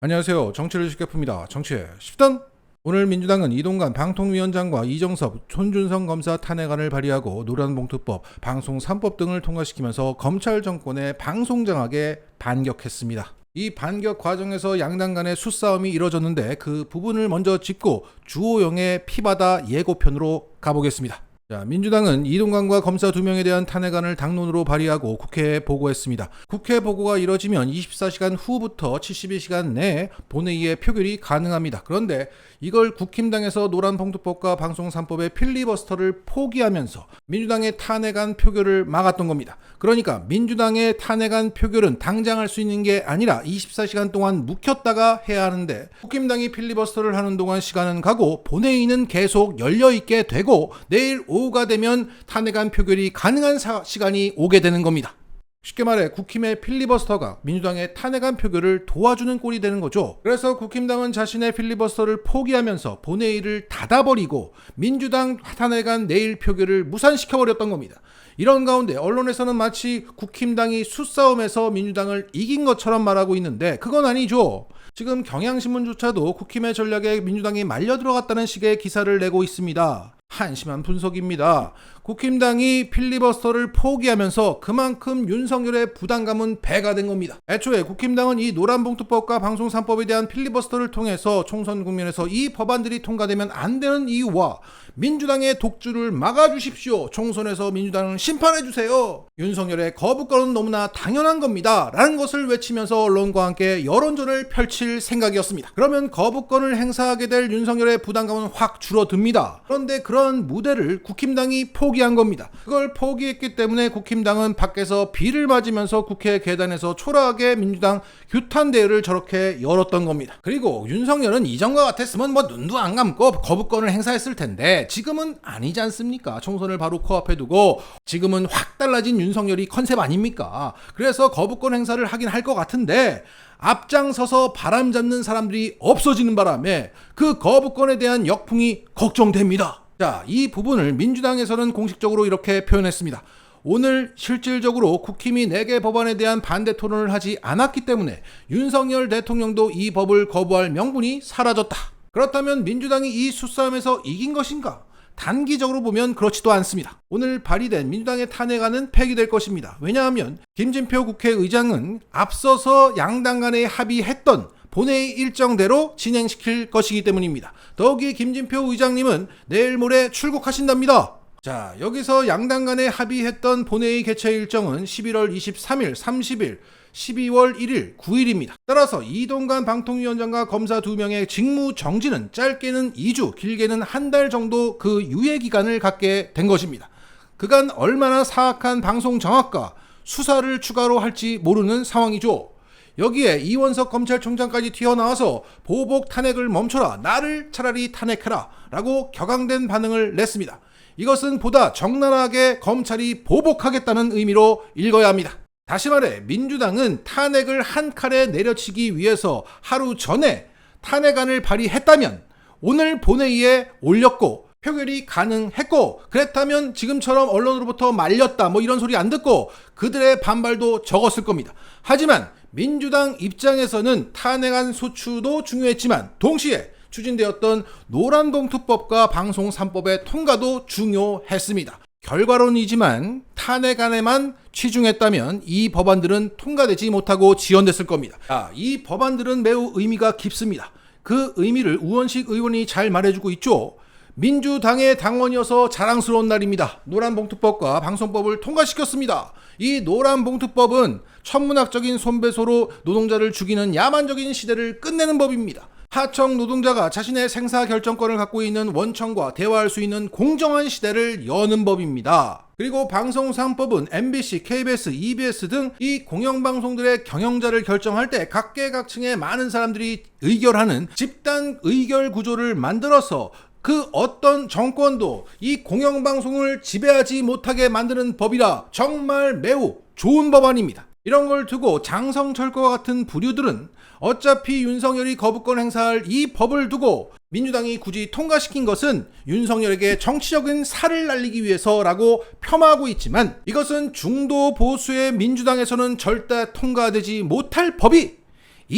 안녕하세요. 정치를 쉽게 풉니다. 정치의 10단. 오늘 민주당은 이동관 방통위원장과 이정섭, 손준성 검사 탄핵안을 발의하고 노란봉투법, 방송 3법 등을 통과시키면서 검찰 정권의 방송장악에 반격했습니다. 이 반격 과정에서 양당 간의 수싸움이 이뤄졌는데 그 부분을 먼저 짚고 주호영의 피바다 예고편으로 가보겠습니다. 자, 민주당은 이동관과 검사 2명에 대한 탄핵안을 당론으로 발의하고 국회에 보고했습니다. 국회 보고가 이뤄지면 24시간 후부터 72시간 내에 본회의에 표결이 가능합니다. 그런데 이걸 국힘당에서 노란봉투법과 방송 3법의 필리버스터를 포기하면서 민주당의 탄핵안 표결을 막았던 겁니다. 그러니까 민주당의 탄핵안 표결은 당장 할 수 있는 게 아니라 24시간 동안 묵혔다가 해야 하는데 국힘당이 필리버스터를 하는 동안 시간은 가고 본회의는 계속 열려있게 되고 내일 오후가 되면 탄핵안 표결이 가능한 시간이 오게 되는 겁니다. 쉽게 말해 국힘의 필리버스터가 민주당의 탄핵안 표결을 도와주는 꼴이 되는 거죠. 그래서 국힘당은 자신의 필리버스터를 포기하면서 본회의를 닫아버리고 민주당 탄핵안 내일 표결을 무산시켜버렸던 겁니다. 이런 가운데 언론에서는 마치 국힘당이 수싸움에서 민주당을 이긴 것처럼 말하고 있는데 그건 아니죠. 지금 경향신문조차도 국힘의 전략에 민주당이 말려 들어갔다는 식의 기사를 내고 있습니다. 한심한 분석입니다. 국힘당이 필리버스터를 포기하면서 그만큼 윤석열의 부담감은 배가 된 겁니다. 애초에 국힘당은 이 노란봉투법과 방송 3법에 대한 필리버스터를 통해서 총선 국면에서 이 법안들이 통과되면 안 되는 이유와 민주당의 독주를 막아주십시오. 총선에서 민주당을 심판해주세요. 윤석열의 거부권은 너무나 당연한 겁니다. 라는 것을 외치면서 언론과 함께 여론전을 펼칠 생각이었습니다. 그러면 거부권을 행사하게 될 윤석열의 부담감은 확 줄어듭니다. 그런데 그런 무대를 국힘당이 포기한 겁니다. 그걸 포기했기 때문에 국힘당은 밖에서 비를 맞으면서 국회 계단에서 초라하게 민주당 규탄 대회를 저렇게 열었던 겁니다. 그리고 윤석열은 이전과 같았으면 눈도 안 감고 거부권을 행사했을 텐데 지금은 아니지 않습니까? 총선을 바로 코앞에 두고 지금은 확 달라진 윤석열이 컨셉 아닙니까? 그래서 거부권 행사를 하긴 할 것 같은데 앞장서서 바람 잡는 사람들이 없어지는 바람에 그 거부권에 대한 역풍이 걱정됩니다. 자, 이 부분을 민주당에서는 공식적으로 이렇게 표현했습니다. 오늘 실질적으로 국힘이 4개 법안에 대한 반대 토론을 하지 않았기 때문에 윤석열 대통령도 이 법을 거부할 명분이 사라졌다. 그렇다면 민주당이 이 수싸움에서 이긴 것인가? 단기적으로 보면 그렇지도 않습니다. 오늘 발의된 민주당의 탄핵안은 폐기될 것입니다. 왜냐하면 김진표 국회의장은 앞서서 양당 간에 합의했던 본회의 일정대로 진행시킬 것이기 때문입니다. 더욱이 김진표 의장님은 내일 모레 출국하신답니다. 자, 여기서 양당 간에 합의했던 본회의 개최 일정은 11월 23일, 30일, 12월 1일, 9일입니다. 따라서 이동관 방통위원장과 검사 2명의 직무 정지는 짧게는 2주, 길게는 한 달 정도 그 유예 기간을 갖게 된 것입니다. 그간 얼마나 사악한 방송 정악과 수사를 추가로 할지 모르는 상황이죠. 여기에 이원석 검찰총장까지 튀어나와서 보복 탄핵을 멈춰라, 나를 차라리 탄핵해라 라고 격앙된 반응을 냈습니다. 이것은 보다 적나라하게 검찰이 보복하겠다는 의미로 읽어야 합니다. 다시 말해 민주당은 탄핵을 한 칼에 내려치기 위해서 하루 전에 탄핵안을 발의했다면 오늘 본회의에 올렸고 표결이 가능했고 그랬다면 지금처럼 언론으로부터 말렸다 이런 소리 안 듣고 그들의 반발도 적었을 겁니다. 하지만 민주당 입장에서는 탄핵안 소추도 중요했지만 동시에 추진되었던 노란봉투법과 방송 3법의 통과도 중요했습니다. 결과론이지만 탄핵안에만 치중했다면 이 법안들은 통과되지 못하고 지연됐을 겁니다. 이 법안들은 매우 의미가 깊습니다. 그 의미를 우원식 의원이 잘 말해주고 있죠. 민주당의 당원이어서 자랑스러운 날입니다. 노란봉투법과 방송법을 통과시켰습니다. 이 노란봉투법은 천문학적인 손배소로 노동자를 죽이는 야만적인 시대를 끝내는 법입니다. 하청 노동자가 자신의 생사 결정권을 갖고 있는 원청과 대화할 수 있는 공정한 시대를 여는 법입니다. 그리고 방송 3법은 MBC, KBS, EBS 등 이 공영방송들의 경영자를 결정할 때 각계각층의 많은 사람들이 의결하는 집단 의결 구조를 만들어서 그 어떤 정권도 이 공영방송을 지배하지 못하게 만드는 법이라 정말 매우 좋은 법안입니다. 이런 걸 두고 장성철과 같은 부류들은 어차피 윤석열이 거부권 행사할 이 법을 두고 민주당이 굳이 통과시킨 것은 윤석열에게 정치적인 살을 날리기 위해서라고 폄하하고 있지만 이것은 중도 보수의 민주당에서는 절대 통과되지 못할 법이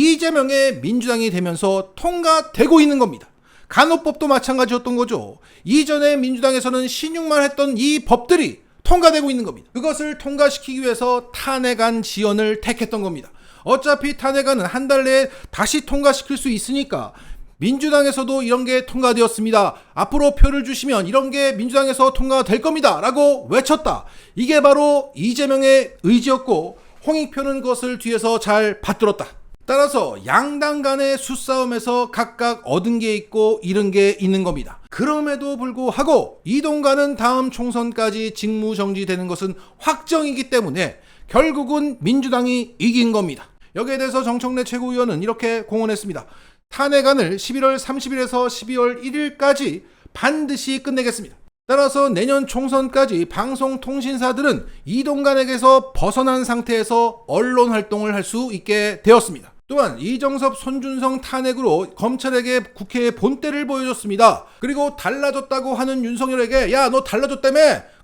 이재명의 민주당이 되면서 통과되고 있는 겁니다. 간호법도 마찬가지였던 거죠. 이전에 민주당에서는 신용만 했던 이 법들이 통과되고 있는 겁니다. 그것을 통과시키기 위해서 탄핵안 지연을 택했던 겁니다. 어차피 탄핵안은 한 달 내에 다시 통과시킬 수 있으니까 민주당에서도 이런 게 통과되었습니다. 앞으로 표를 주시면 이런 게 민주당에서 통과될 겁니다. 라고 외쳤다. 이게 바로 이재명의 의지였고 홍익표는 그것을 뒤에서 잘 받들었다. 따라서 양당 간의 수싸움에서 각각 얻은 게 있고 잃은 게 있는 겁니다. 그럼에도 불구하고 이동관은 다음 총선까지 직무정지되는 것은 확정이기 때문에 결국은 민주당이 이긴 겁니다. 여기에 대해서 정청래 최고위원은 이렇게 공언했습니다. 탄핵안을 11월 30일에서 12월 1일까지 반드시 끝내겠습니다. 따라서 내년 총선까지 방송통신사들은 이동관에게서 벗어난 상태에서 언론 활동을 할 수 있게 되었습니다. 또한 이정섭, 손준성 탄핵으로 검찰에게 국회의 본때를 보여줬습니다. 그리고 달라졌다고 하는 윤석열에게 야, 너 달라졌다며?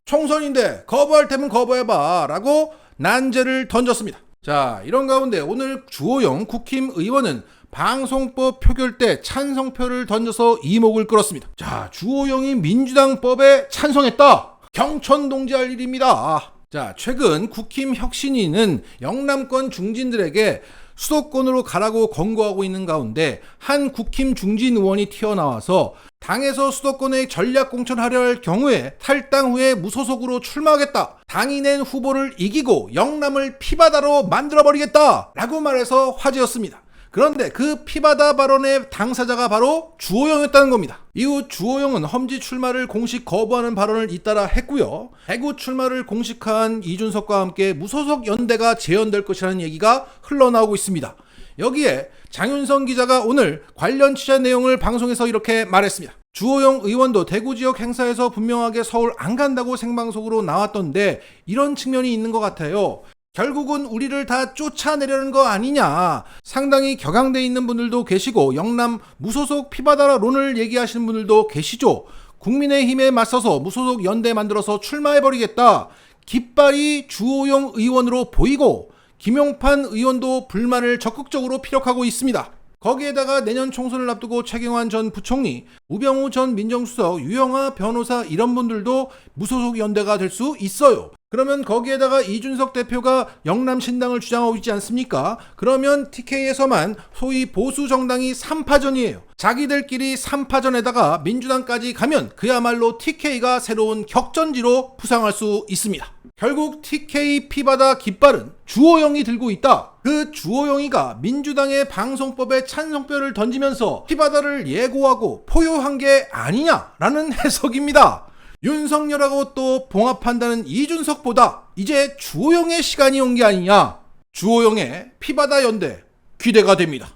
총선인데 거부할 테면 거부해봐 라고 난제를 던졌습니다. 자, 이런 가운데 오늘 주호영 국힘 의원은 방송법 표결 때 찬성표를 던져서 이목을 끌었습니다. 자, 주호영이 민주당법에 찬성했다. 경천동지할 일입니다. 자, 최근 국힘 혁신위는 영남권 중진들에게 수도권으로 가라고 권고하고 있는 가운데 한 국힘 중진 의원이 튀어나와서 당에서 수도권에 전략 공천하려 할 경우에 탈당 후에 무소속으로 출마하겠다. 당이 낸 후보를 이기고 영남을 피바다로 만들어버리겠다. 라고 말해서 화제였습니다. 그런데 그 피바다 발언의 당사자가 바로 주호영이었다는 겁니다. 이후 주호영은 험지 출마를 공식 거부하는 발언을 잇따라 했고요. 대구 출마를 공식화한 이준석과 함께 무소속 연대가 재연될 것이라는 얘기가 흘러나오고 있습니다. 여기에 장윤성 기자가 오늘 관련 취재 내용을 방송에서 이렇게 말했습니다. 주호영 의원도 대구 지역 행사에서 분명하게 서울 안 간다고 생방송으로 나왔던데 이런 측면이 있는 것 같아요. 결국은 우리를 다 쫓아내려는 거 아니냐. 상당히 격앙돼 있는 분들도 계시고 영남 무소속 피바다론을 얘기하시는 분들도 계시죠. 국민의힘에 맞서서 무소속 연대 만들어서 출마해버리겠다. 깃발이 주호영 의원으로 보이고 김용판 의원도 불만을 적극적으로 피력하고 있습니다. 거기에다가 내년 총선을 앞두고 최경환 전 부총리, 우병우 전 민정수석, 유영하 변호사 이런 분들도 무소속 연대가 될 수 있어요. 그러면 거기에다가 이준석 대표가 영남신당을 주장하고 있지 않습니까? 그러면 TK에서만 소위 보수 정당이 3파전이에요. 자기들끼리 3파전에다가 민주당까지 가면 그야말로 TK가 새로운 격전지로 부상할 수 있습니다. 결국 TK 피바다 깃발은 주호영이 들고 있다. 그 주호영이가 민주당의 방송법에 찬성표를 던지면서 피바다를 예고하고 포효한 게 아니냐라는 해석입니다. 윤석열하고 또 봉합한다는 이준석보다 이제 주호영의 시간이 온 게 아니냐. 주호영의 피바다 연대 기대가 됩니다.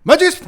마치겠습니다.